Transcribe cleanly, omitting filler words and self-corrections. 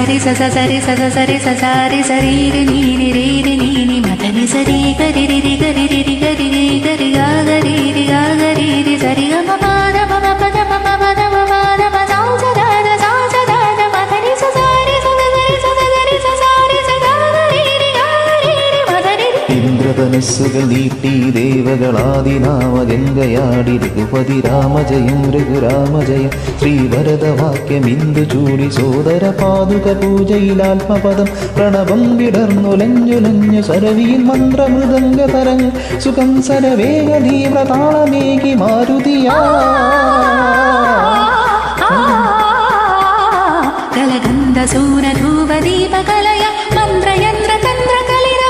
సరి స సరి స సరి స సరి సరి రి ని ని రి రి ని ని మదని సరి గరి రి రి గరి రి రి గరి రి గరి గా గరి రి గా గరి రి సరి గ మ ప ద మ మ ప ద మ మ ప ద మ మ ద మ సా స ద ద సా స ద ద మదని స సరి స సరి స సరి స సరి స గా గరి రి గా గరి రి మదని ഇന്ദ്രധനുസ്സുകൾ നീട്ടി ദേവകളാദിനാമ ഗംഗയാടി രഘുപതി രാമജയം രഘുരാമജയം ശ്രീവരദവാക്യം ഇന്ദു ചൂടി സോദര പാതുക പൂജയിലാത്മപദം പ്രണവം വിടർന്നുലഞ്ഞുലഞ്ഞു സരവിയിൽ മന്ത്രമൃദംഗ തരങ്ങൾ സുഖം സരവേഗ തീവ്രതാളമേകി മാരുതിയാ കലഗന്ധ സൂന ധൂവ ദീപകലയ മന്ത്രയന്ത്ര തന്ത്ര കളിര